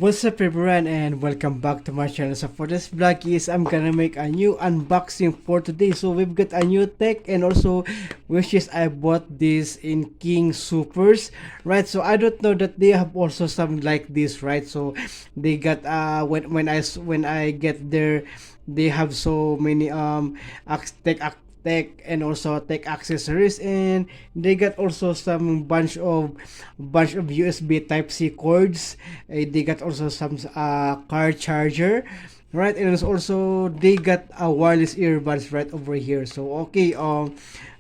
What's up everyone and welcome back to my channel. So for this vlog is I'm gonna make a new unboxing for today. So we've got a new tech and also which is I bought this in King Supers, right? So I don't know that they have also something like this, right? So they got when I get there, they have so many tech and also tech accessories, and they got also some bunch of USB type C cords. They got also some car charger, right? And it's also they got a wireless earbuds right over here. So okay,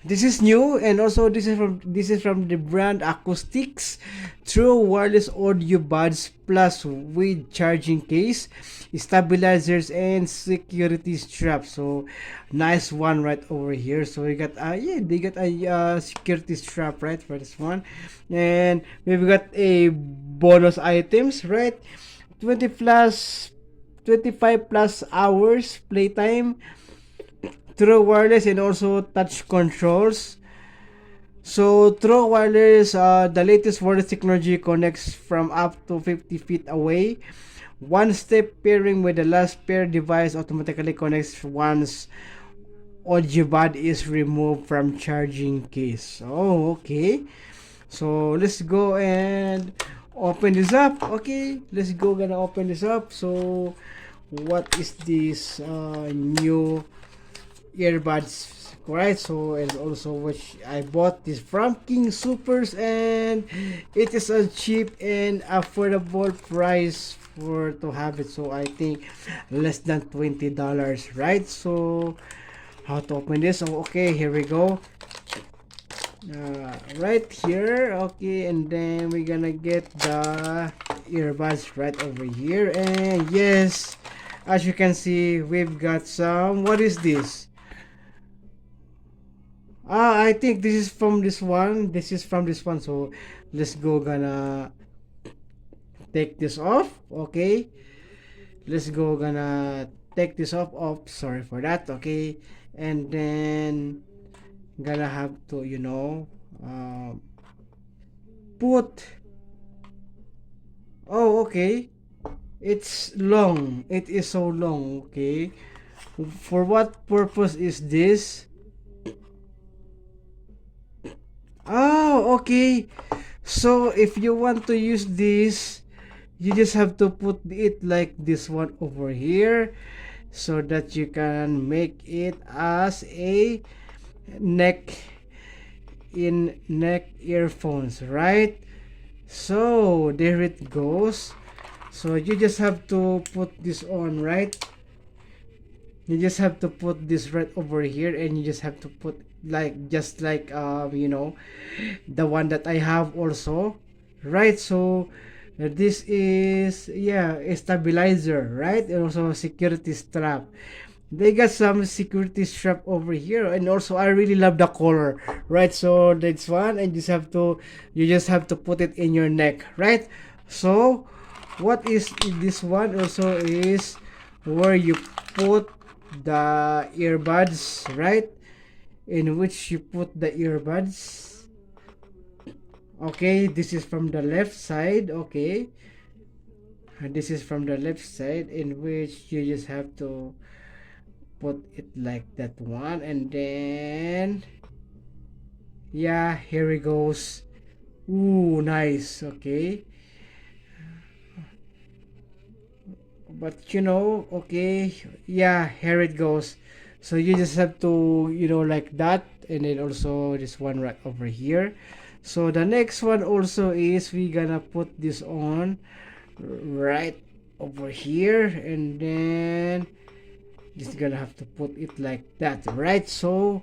this is new, and also this is from the brand Acoustix, true wireless audio buds plus with charging case, stabilizers and security strap. So nice one right over here. So we got yeah, they got a security strap right for this one, and we've got a bonus items, right? 20 plus 25 plus hours playtime, true wireless and also touch controls. So through wireless, the latest wireless technology connects from up to 50 feet away. One step pairing with the last pair device automatically connects once audio bud is removed from charging case. Oh, okay. So let's go and open this up. Okay, let's go gonna open this up. So what is this new earbuds, right? So and also which I bought this from King Supers, and it is a cheap and affordable price for to have it. So I think less than $20, right? So how to open this? So okay, here we go. Right here, okay, and then we're gonna get the earbuds right over here, and yes, as you can see, we've got some. What is this? I think this is from this one. This is from this one. So let's go gonna take this off. Okay. Let's go gonna take this off. Oh, sorry for that. Okay. And then gonna have to, put. Oh, okay. It's long. It is so long. Okay. For what purpose is this? Oh, okay. So if you want to use this, you just have to put it like this one over here, so that you can make it as a neck neck earphones, right? So there it goes. So you just have to put this on, right? You just have to put this right over here, and you just have to put like just like the one that I have also, right? So this is, yeah, a stabilizer, right? And also a security strap. They got some security strap over here, and also I really love the color, right? So that's one, and you just have to put it in your neck, right? So what is this one also is where you put the earbuds, right? In which you put the earbuds. Okay, this is from the left side. Okay, and this is from the left side, in which you just have to put it like that one, and then yeah, here it goes. Ooh, nice. Okay, but okay, yeah, here it goes. So you just have to like that, and then also this one right over here. So the next one also is we gonna put this on right over here, and then just gonna have to put it like that, right? So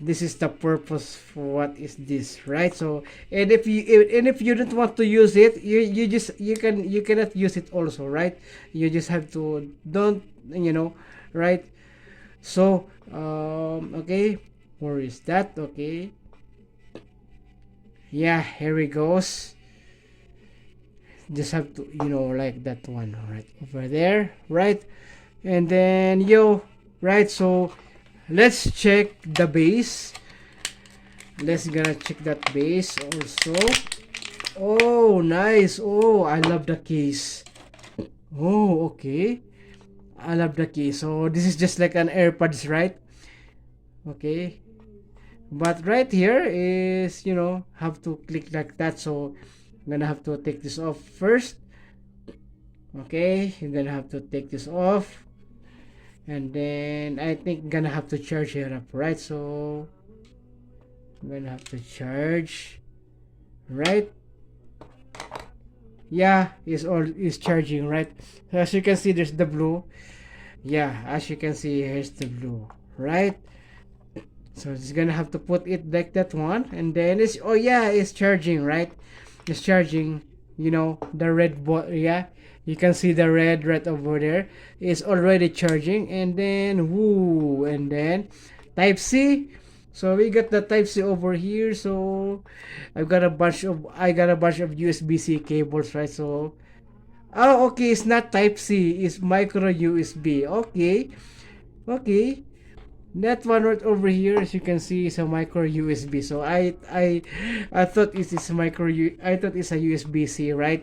this is the purpose for what is this, right? So and if you don't want to use it, you cannot use it also, right? You just have to don't, right? So okay, where is that? Okay, yeah, here it goes. Just have to like that one right over there, right? And then right? So let's check the base. Let's gonna check that base also. Oh, nice. Oh, I love the case. Oh, okay. I love the case. So this is just like an AirPods, right? Okay. But right here is, have to click like that. So I'm gonna have to take this off first. Okay, you're gonna have to take this off. And then I think gonna have to charge it up, right? So I'm gonna have to charge, right? Yeah, is charging, right? So as you can see, there's the blue. Yeah, as you can see, here's the blue, right? So it's gonna have to put it like that one, and then it's, oh yeah, it's charging, right? It's charging. The red yeah, you can see the red right over there is already charging, and then woo, and then Type C. So we got the Type C over here. So I got a bunch of USB-C cables, right? So, oh, okay, it's not Type C, it's micro USB. Okay, okay. That one right over here, as you can see, is a micro USB. So I thought I thought it's a USB C, right?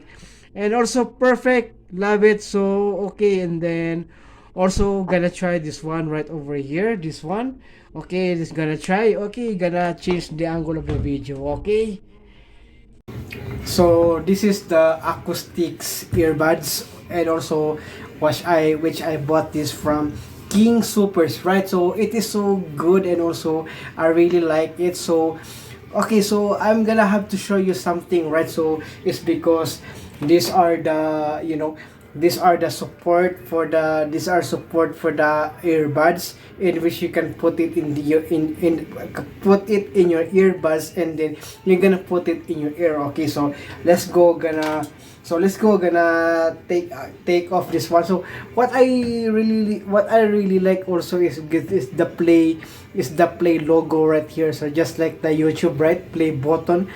And also perfect, love it. So okay, and then also gonna try this one right over here. This one, okay, just gonna try. Okay, gonna change the angle of the video. Okay. So this is the Acoustix earbuds, and also which I bought this from King Supers, right? So it is so good, and also I really like it. So okay, so I'm gonna have to show you something, right? So it's because these are the these are support for the earbuds, in which you can put it in the put it in your earbuds, and then you're gonna put it in your ear. Okay, so let's go gonna take off this one. So what I really like also is the play logo right here. So just like the YouTube, right, play button,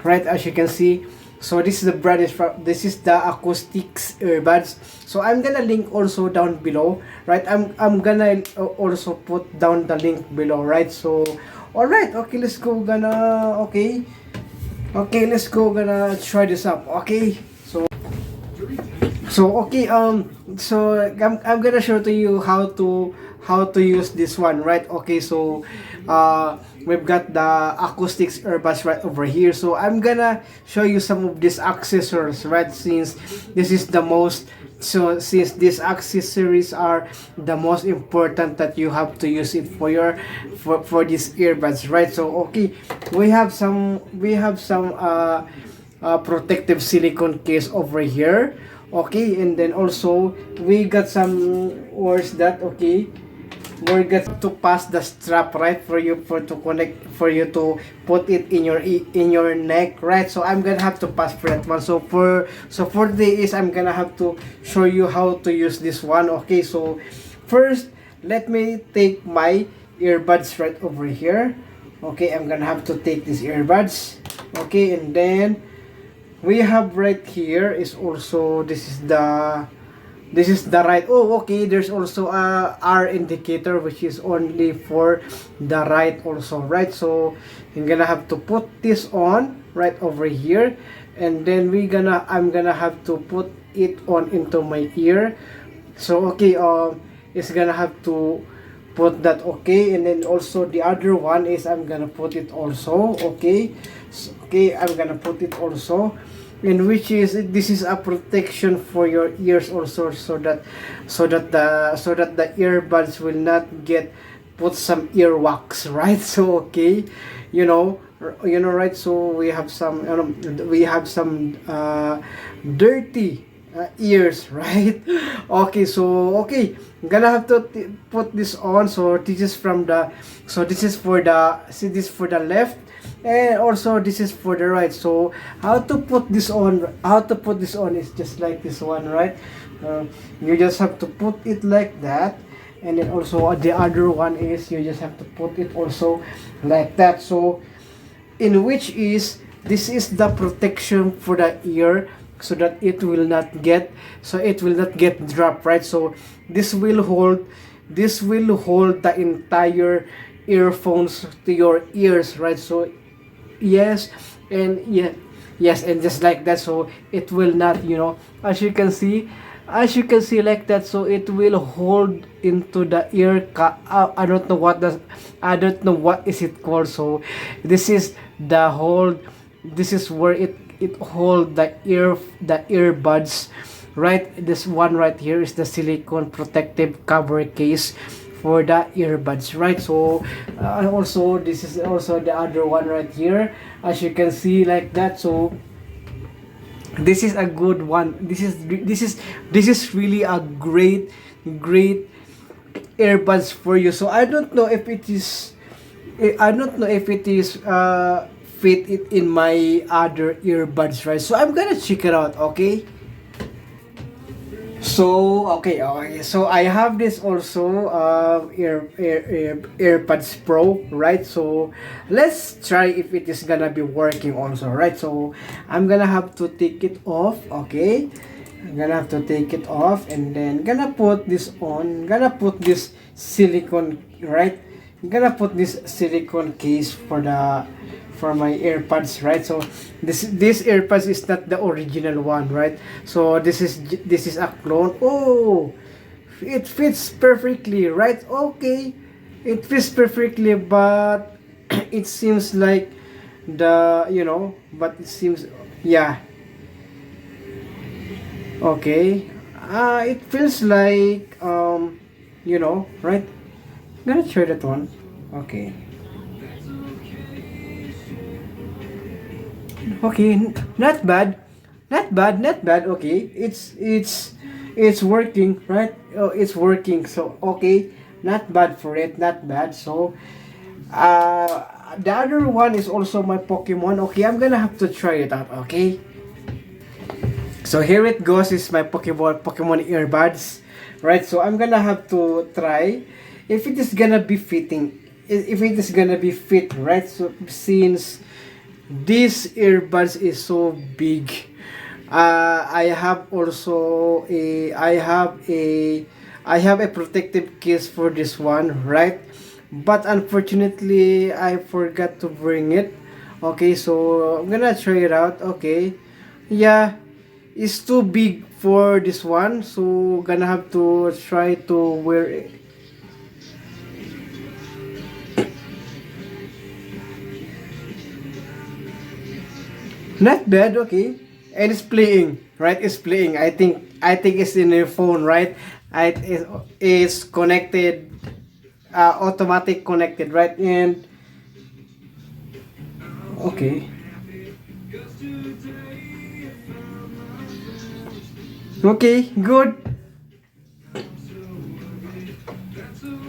right, as you can see. So this is the brand is from, this is the Acoustix earbuds. So I'm gonna link also down below, right? I'm gonna also put down the link below, right? So all right, okay, let's go gonna okay, let's go gonna try this up. Okay, so okay, so I'm gonna show to you how to use this one, right? Okay, so we've got the Acoustix earbuds right over here. So I'm gonna show you some of these accessories, right? Since this is the most since these accessories are the most important that you have to use it for your for these earbuds, right? So okay, we have some protective silicone case over here. Okay, and then also we got some words that, okay, we got to pass the strap, right, for you to put it in your neck, right? So I'm gonna have to pass for that one. So for today is I'm gonna have to show you how to use this one. Okay, so first let me take my earbuds right over here. Okay, I'm gonna have to take these earbuds. Okay, and then we have right here is also this is the right. Oh, okay, there's also a R indicator, which is only for the right also, right? So I'm gonna have to put this on right over here, and then I'm gonna have to put it on into my ear. So okay, it's gonna have to put that. Okay, and then also the other one is I'm gonna put it also. Okay, so, okay, I'm gonna put it also, in which is this is a protection for your ears also, so that the earbuds will not get put some earwax, right? So okay, you know right? So we have some dirty ears, right? Okay, so okay, I'm gonna have to put this on. So this is from the this is for the, see, this for the left, and also this is for the right. So how to put this on is just like this one, right? You just have to put it like that, and then also the other one is you just have to put it also like that. So in which is this is the protection for the ear, so that it will not get dropped, right? So this will hold the entire earphones to your ears, right? So yes, and yeah, yes, and just like that, so it will not, as you can see, like that, so it will hold into the I don't know what is it called. So this is the hold, this is where it hold the earbuds, right? This one right here is the silicone protective cover case for the earbuds, right? So also this is also the other one right here, as you can see, like that. So this is a good one. This is really a great earbuds for you. So I don't know if it is, fit it in my other earbuds, right? So I'm gonna check it out, okay? So okay, so I have this also AirPods Pro, right? So let's try if it is gonna be working also, right? So I'm gonna have to take it off, okay? I'm gonna have to take it off, and then gonna put this on, gonna put this silicone, right? I'm gonna put this silicone case for my AirPods, right? So this AirPods is not the original one, right? So this is a clone. Oh, it fits perfectly, right? Okay, it fits perfectly, but it seems like but it seems, yeah, okay. It feels like right? I'm gonna try that one. Okay. Okay, not bad, not bad. Okay, it's working, right? Oh, it's working. So okay, not bad for it, not bad. So the other one is also my Pokemon. Okay, I'm gonna have to try it out. Okay, so here it goes. Is my Pokemon earbuds, right? So I'm gonna have to try if it is gonna be fitting, if it is gonna be fit, right? So since this earbuds is so big, I have also I have a protective case for this one, right? But unfortunately I forgot to bring it. Okay, so I'm gonna try it out. Okay, yeah, it's too big for this one, so gonna have to try to wear it. Not bad, okay. And it's playing, right? It's playing. I think it's in your phone, right? It's connected, automatic connected, right? And okay, okay, good.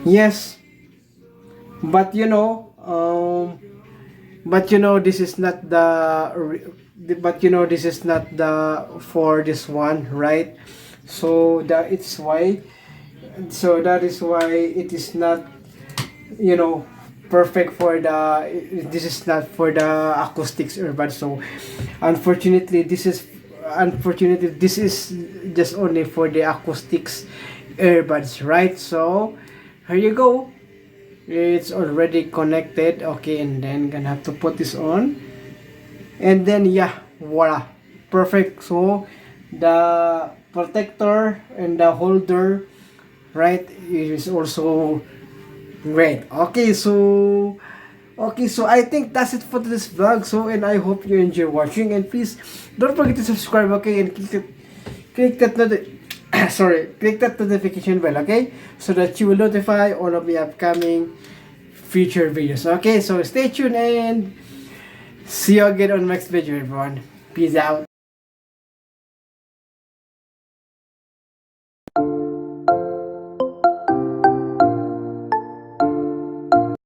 Yes, but this is not this is not the for this one, right? So that is why it is not, perfect for the, this is not for the acoustics earbud. So unfortunately this is just only for the acoustics earbuds, right? So here you go, it's already connected. Okay, and then gonna have to put this on, and then yeah, voila, perfect. So the protector and the holder, right, is also great. Okay, so I think that's it for this vlog. So, and I hope you enjoy watching, and please don't forget to subscribe, okay, and click that click that notification bell, okay, so that you will notify all of the upcoming future videos. Okay, so stay tuned and see you again on next video, everyone. Peace out.